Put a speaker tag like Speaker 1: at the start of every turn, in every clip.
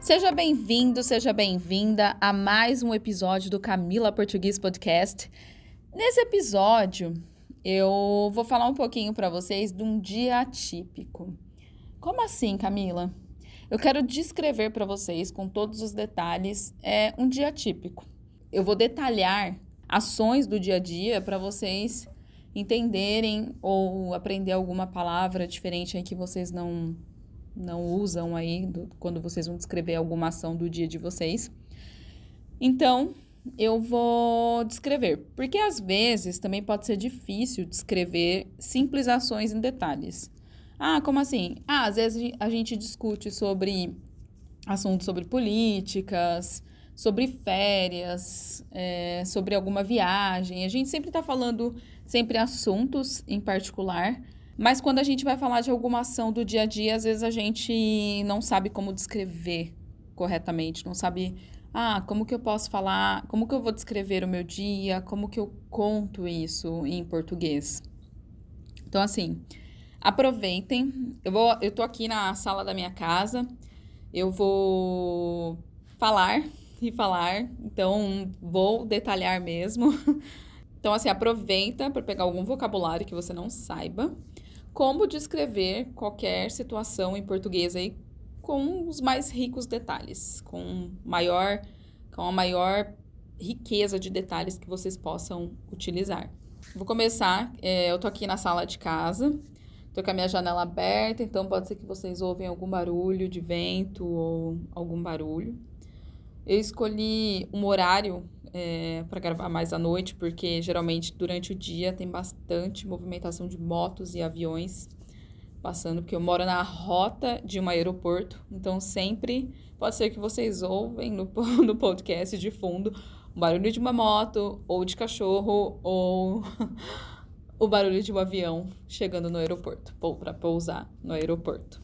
Speaker 1: Seja bem-vindo, seja bem-vinda a mais um episódio do Camila Português Podcast. Nesse episódio, eu vou falar um pouquinho para vocês de um dia atípico. Como assim, Camila? Eu quero descrever para vocês, com todos os detalhes, um dia atípico. Eu vou detalhar ações do dia a dia para vocês entenderem ou aprender alguma palavra diferente aí que vocês não usam aí quando vocês vão descrever alguma ação do dia de vocês. Então, eu vou descrever, porque às vezes também pode ser difícil descrever simples ações em detalhes. Como assim? Às vezes a gente discute sobre assuntos sobre políticas, sobre férias, sobre alguma viagem. A gente sempre está falando assuntos em particular, mas quando a gente vai falar de alguma ação do dia a dia, às vezes a gente não sabe como descrever corretamente, não sabe, como que eu posso falar, como que eu vou descrever o meu dia, como que eu conto isso em português. Então, assim, aproveitem. Eu tô aqui na sala da minha casa, eu vou falar e falar, então vou detalhar mesmo. Então, assim, aproveita para pegar algum vocabulário que você não saiba. Como descrever qualquer situação em português aí com os mais ricos detalhes, com a maior riqueza de detalhes que vocês possam utilizar. Vou começar, eu tô aqui na sala de casa, tô com a minha janela aberta, então pode ser que vocês ouvem algum barulho de vento ou algum barulho. Eu escolhi um horário para gravar mais à noite, porque geralmente durante o dia tem bastante movimentação de motos e aviões passando, porque eu moro na rota de um aeroporto, então sempre pode ser que vocês ouvem no podcast de fundo o barulho de uma moto, ou de cachorro, ou o barulho de um avião chegando no aeroporto, ou para pousar no aeroporto.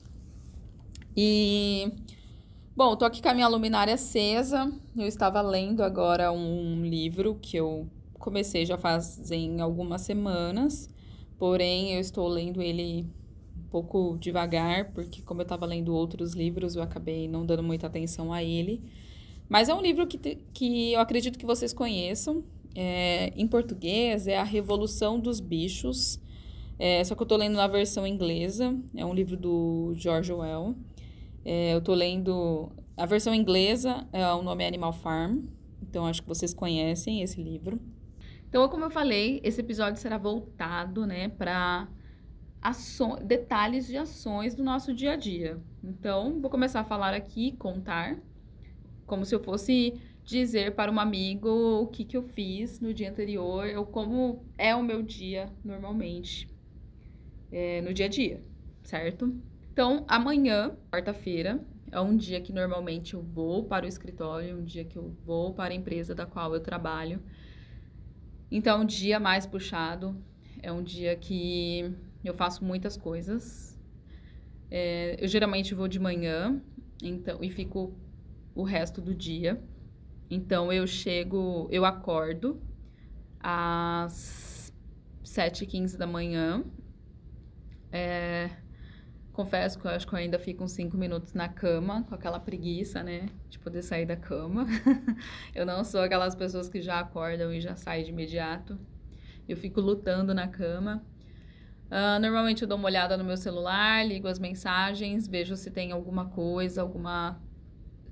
Speaker 1: Bom, tô aqui com a minha luminária acesa. Eu estava lendo agora um livro que eu comecei já fazem algumas semanas, porém eu estou lendo ele um pouco devagar, porque como eu estava lendo outros livros, eu acabei não dando muita atenção a ele. Mas é um livro que eu acredito que vocês conheçam. Em português é A Revolução dos Bichos, só que eu tô lendo na versão inglesa. É um livro do George Orwell. Eu tô lendo... A versão inglesa, o nome é Animal Farm. Então, acho que vocês conhecem esse livro. Então, como eu falei, esse episódio será voltado, né, para detalhes de ações do nosso dia a dia. Então, vou começar a falar aqui, contar, como se eu fosse dizer para um amigo o que eu fiz no dia anterior, ou como é o meu dia normalmente, no dia a dia, certo? Então, amanhã, quarta-feira, é um dia que normalmente eu vou para o escritório, um dia que eu vou para a empresa da qual eu trabalho. Então, é um dia mais puxado, é um dia que eu faço muitas coisas. Eu geralmente vou de manhã, então, e fico o resto do dia. Então, eu acordo às 7h15 da manhã. Confesso que eu acho que eu ainda fico uns 5 minutos na cama, com aquela preguiça, né, de poder sair da cama. Eu não sou aquelas pessoas que já acordam e já saem de imediato. Eu fico lutando na cama. Normalmente eu dou uma olhada no meu celular, ligo as mensagens, vejo se tem alguma coisa,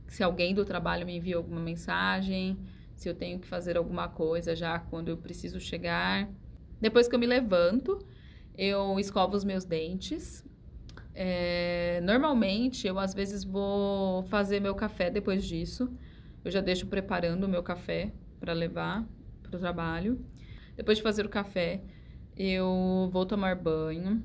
Speaker 1: se alguém do trabalho me enviou alguma mensagem, se eu tenho que fazer alguma coisa já quando eu preciso chegar. Depois que eu me levanto, eu escovo os meus dentes. Normalmente, eu às vezes vou fazer meu café depois disso. Eu já deixo preparando o meu café para levar para o trabalho. Depois de fazer o café, eu vou tomar banho.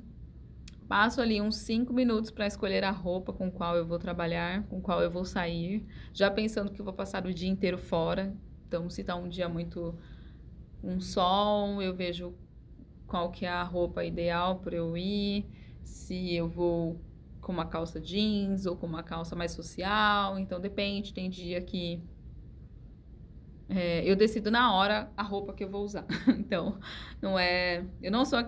Speaker 1: Passo ali uns 5 minutos para escolher a roupa com qual eu vou trabalhar, com qual eu vou sair, já pensando que eu vou passar o dia inteiro fora. Então, se tá um dia um sol, eu vejo qual que é a roupa ideal para eu ir, se eu vou com uma calça jeans ou com uma calça mais social. Então, depende, tem dia que eu decido na hora a roupa que eu vou usar. Então, eu não sou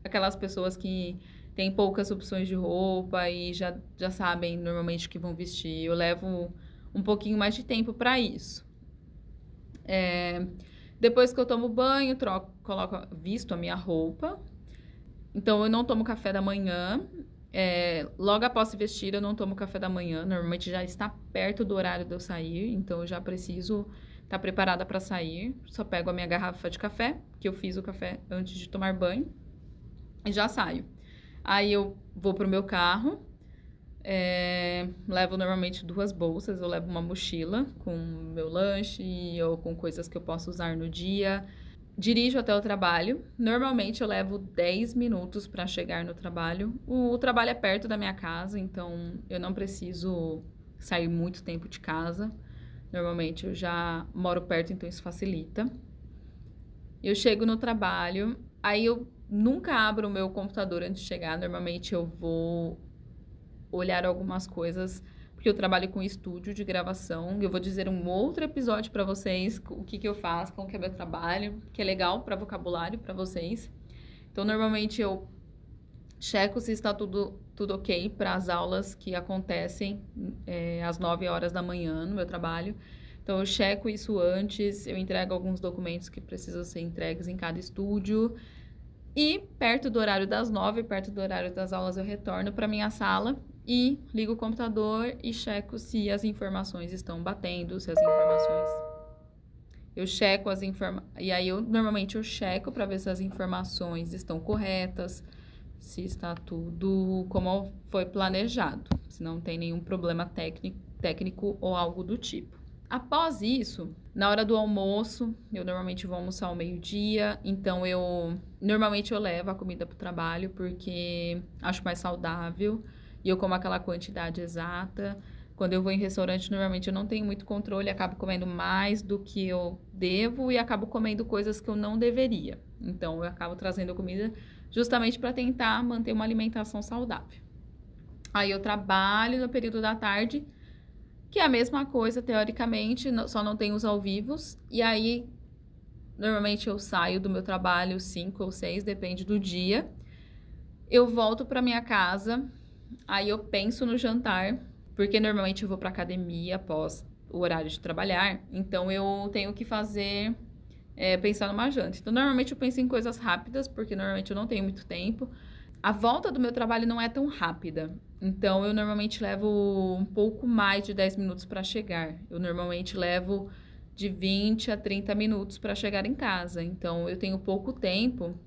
Speaker 1: aquelas pessoas que têm poucas opções de roupa e já sabem normalmente o que vão vestir. Eu levo um pouquinho mais de tempo para isso. Depois que eu tomo banho, visto a minha roupa. Então, eu não tomo café da manhã. Logo após se vestir, eu não tomo café da manhã. Normalmente já está perto do horário de eu sair, então eu já preciso estar preparada para sair. Só pego a minha garrafa de café, que eu fiz o café antes de tomar banho, e já saio. Aí eu vou pro meu carro, levo normalmente 2 bolsas, eu levo uma mochila com meu lanche ou com coisas que eu posso usar no dia. Dirijo até o trabalho. Normalmente eu levo 10 minutos para chegar no trabalho. O trabalho é perto da minha casa, então eu não preciso sair muito tempo de casa. Normalmente eu já moro perto, então isso facilita. Eu chego no trabalho, aí eu nunca abro o meu computador antes de chegar. Normalmente eu vou olhar algumas coisas, porque eu trabalho com estúdio de gravação. Eu vou dizer um outro episódio para vocês, o que eu faço, como que é meu trabalho, que é legal para vocabulário para vocês. Então, normalmente eu checo se está tudo ok para as aulas que acontecem às 9 horas da manhã no meu trabalho. Então, eu checo isso antes, eu entrego alguns documentos que precisam ser entregues em cada estúdio. E perto do horário das 9, perto do horário das aulas, eu retorno para minha sala e ligo o computador e checo se as informações estão batendo, se as informações... Eu checo as informações... E aí, normalmente, eu checo para ver se as informações estão corretas, se está tudo como foi planejado, se não tem nenhum problema técnico ou algo do tipo. Após isso, na hora do almoço, eu normalmente vou almoçar ao meio-dia, então normalmente eu levo a comida para o trabalho porque acho mais saudável e eu como aquela quantidade exata. Quando eu vou em restaurante, normalmente eu não tenho muito controle, acabo comendo mais do que eu devo e acabo comendo coisas que eu não deveria. Então, eu acabo trazendo comida justamente para tentar manter uma alimentação saudável. Aí eu trabalho no período da tarde, que é a mesma coisa, teoricamente, só não tem os ao vivos. E aí, normalmente eu saio do meu trabalho 5 ou 6, depende do dia. Eu volto para minha casa, aí eu penso no jantar, porque normalmente eu vou para academia após o horário de trabalhar. Então, eu tenho que pensar numa janta. Então, normalmente eu penso em coisas rápidas, porque normalmente eu não tenho muito tempo. A volta do meu trabalho não é tão rápida, então eu normalmente levo um pouco mais de 10 minutos para chegar. Eu normalmente levo de 20 a 30 minutos para chegar em casa, então eu tenho pouco tempo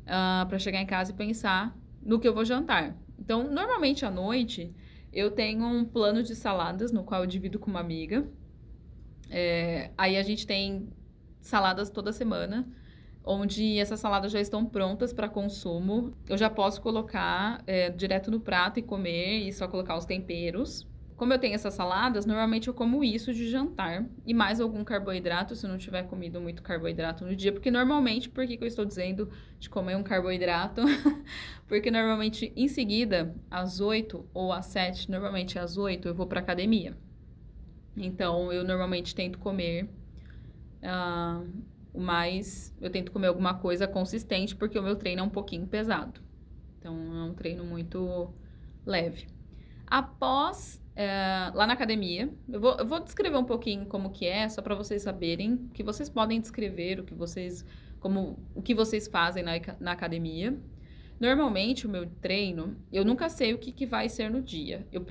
Speaker 1: para chegar em casa e pensar no que eu vou jantar. Então, normalmente à noite, eu tenho um plano de saladas, no qual eu divido com uma amiga. Aí a gente tem saladas toda semana, onde essas saladas já estão prontas para consumo. Eu já posso colocar direto no prato e comer, e só colocar os temperos. Como eu tenho essas saladas, normalmente eu como isso de jantar, e mais algum carboidrato, se eu não tiver comido muito carboidrato no dia, porque normalmente, por que eu estou dizendo de comer um carboidrato? Porque normalmente, em seguida, às 8 ou às 7, normalmente às 8, eu vou para academia. Então, eu normalmente tento comer... eu tento comer alguma coisa consistente, porque o meu treino é um pouquinho pesado. Então, é um treino muito leve. Após, lá na academia, eu vou descrever um pouquinho como que é, só para vocês saberem, que vocês podem descrever o que vocês fazem na academia. Normalmente, o meu treino, eu nunca sei o que vai ser no dia. Eu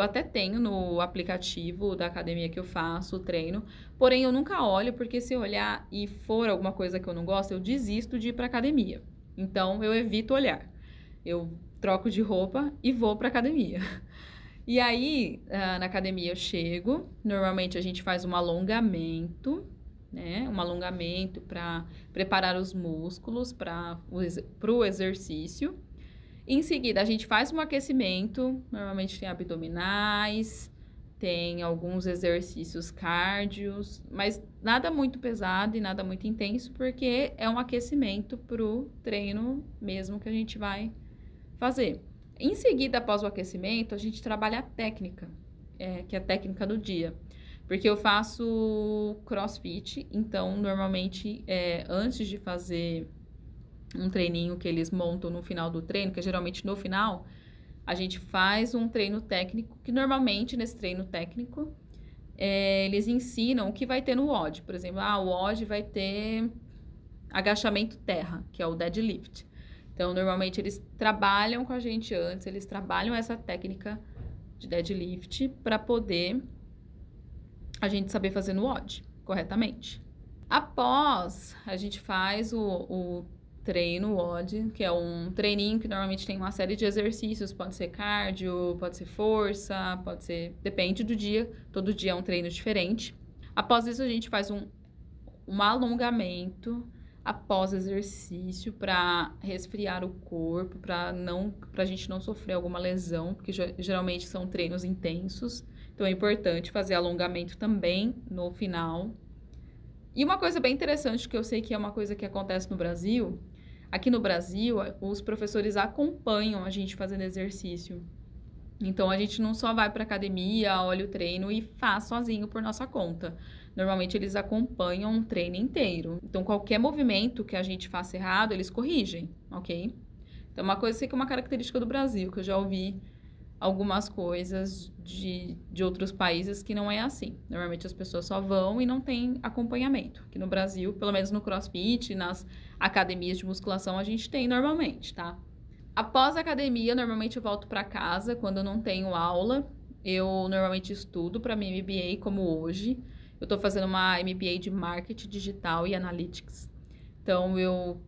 Speaker 1: até tenho no aplicativo da academia que eu faço o treino, porém eu nunca olho, porque se eu olhar e for alguma coisa que eu não gosto, eu desisto de ir para academia. Então, eu evito olhar. Eu troco de roupa e vou para academia. E aí, na academia eu chego, normalmente a gente faz um alongamento, né? Um alongamento para preparar os músculos para o exercício. Em seguida, a gente faz um aquecimento, normalmente tem abdominais, tem alguns exercícios cardios, mas nada muito pesado e nada muito intenso, porque é um aquecimento para o treino mesmo que a gente vai fazer. Em seguida, após o aquecimento, a gente trabalha a técnica, que é a técnica do dia. Porque eu faço crossfit, então, normalmente, antes de fazer um treininho que eles montam no final do treino, que é geralmente no final, a gente faz um treino técnico, que normalmente nesse treino técnico, eles ensinam o que vai ter no WOD. Por exemplo, o WOD vai ter agachamento terra, que é o deadlift. Então, normalmente eles trabalham com a gente antes, eles trabalham essa técnica de deadlift para poder a gente saber fazer no WOD corretamente. Após, a gente faz o treino WOD, que é um treininho que normalmente tem uma série de exercícios, pode ser cardio, pode ser força, pode ser... depende do dia, todo dia é um treino diferente. Após isso, a gente faz um alongamento após exercício para resfriar o corpo, para a gente não sofrer alguma lesão, porque geralmente são treinos intensos. Então é importante fazer alongamento também no final. E uma coisa bem interessante, que eu sei que é uma coisa que acontece no Brasil, aqui no Brasil, os professores acompanham a gente fazendo exercício. Então, a gente não só vai para academia, olha o treino e faz sozinho por nossa conta. Normalmente, eles acompanham um treino inteiro. Então, qualquer movimento que a gente faça errado, eles corrigem, ok? Então, uma coisa que é uma característica do Brasil, que eu já ouvi algumas coisas de outros países que não é assim. Normalmente, as pessoas só vão e não tem acompanhamento. Aqui no Brasil, pelo menos no CrossFit, nas academias de musculação, a gente tem normalmente, tá? Após a academia, normalmente eu volto para casa quando eu não tenho aula. Eu normalmente estudo para minha MBA, como hoje. Eu estou fazendo uma MBA de Marketing Digital e Analytics. Então, eu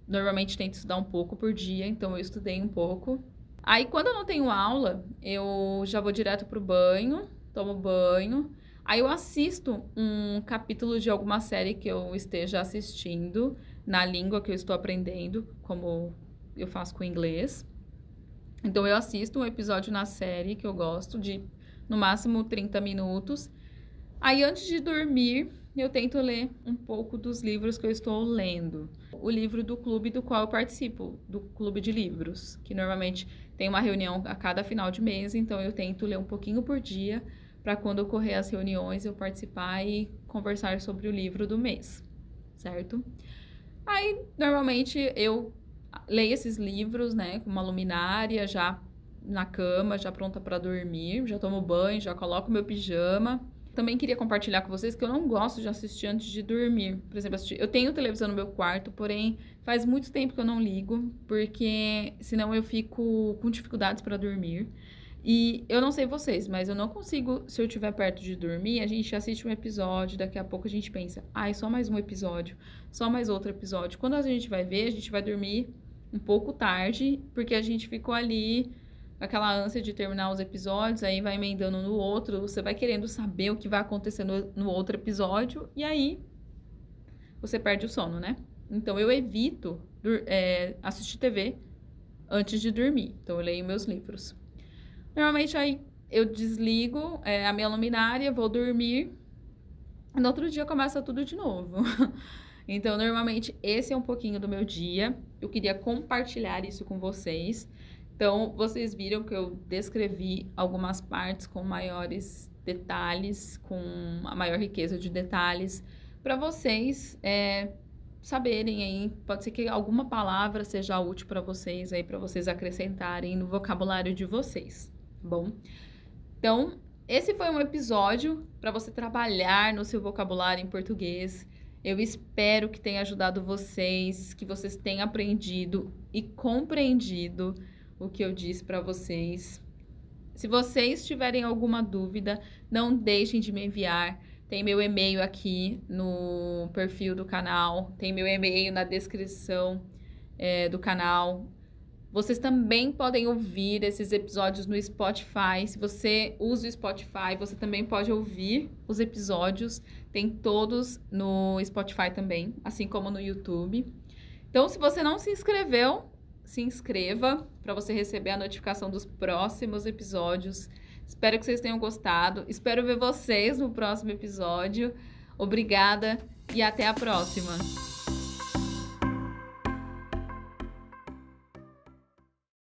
Speaker 1: normalmente tento estudar um pouco por dia, então eu estudei um pouco. Aí, quando eu não tenho aula, eu já vou direto pro banho, tomo banho. Aí, eu assisto um capítulo de alguma série que eu esteja assistindo na língua que eu estou aprendendo, como eu faço com inglês. Então, eu assisto um episódio na série que eu gosto de, no máximo, 30 minutos. Aí, antes de dormir, eu tento ler um pouco dos livros que eu estou lendo. O livro do clube do qual eu participo, do clube de livros, que normalmente tem uma reunião a cada final de mês, então eu tento ler um pouquinho por dia, para quando ocorrer as reuniões eu participar e conversar sobre o livro do mês, certo? Aí, normalmente, eu leio esses livros, né, com uma luminária, já na cama, já pronta para dormir, já tomo banho, já coloco meu pijama. Também queria compartilhar com vocês que eu não gosto de assistir antes de dormir. Por exemplo, eu tenho televisão no meu quarto, porém faz muito tempo que eu não ligo, porque senão eu fico com dificuldades para dormir. E eu não sei vocês, mas eu não consigo, se eu estiver perto de dormir, a gente assiste um episódio, daqui a pouco a gente pensa, só mais um episódio, só mais outro episódio. Quando a gente vai ver, a gente vai dormir um pouco tarde, porque a gente ficou ali aquela ânsia de terminar os episódios, aí vai emendando no outro, você vai querendo saber o que vai acontecer no outro episódio, e aí você perde o sono, né? Então, eu evito assistir TV antes de dormir. Então, eu leio meus livros. Normalmente, aí eu desligo a minha luminária, vou dormir, e no outro dia começa tudo de novo. Então, normalmente, esse é um pouquinho do meu dia. Eu queria compartilhar isso com vocês. Então, vocês viram que eu descrevi algumas partes com maiores detalhes, com a maior riqueza de detalhes, para vocês saberem aí, pode ser que alguma palavra seja útil para vocês aí, para vocês acrescentarem no vocabulário de vocês, tá bom? Então, esse foi um episódio para você trabalhar no seu vocabulário em português. Eu espero que tenha ajudado vocês, que vocês tenham aprendido e compreendido o que eu disse para vocês. Se vocês tiverem alguma dúvida, não deixem de me enviar. Tem meu e-mail aqui no perfil do canal, tem meu e-mail na descrição do canal. Vocês também podem ouvir esses episódios no Spotify. Se você usa o Spotify, você também pode ouvir os episódios. Tem todos no Spotify também, assim como no YouTube. Então, se você não se inscreveu, se inscreva para você receber a notificação dos próximos episódios. Espero que vocês tenham gostado. Espero ver vocês no próximo episódio. Obrigada e até a próxima!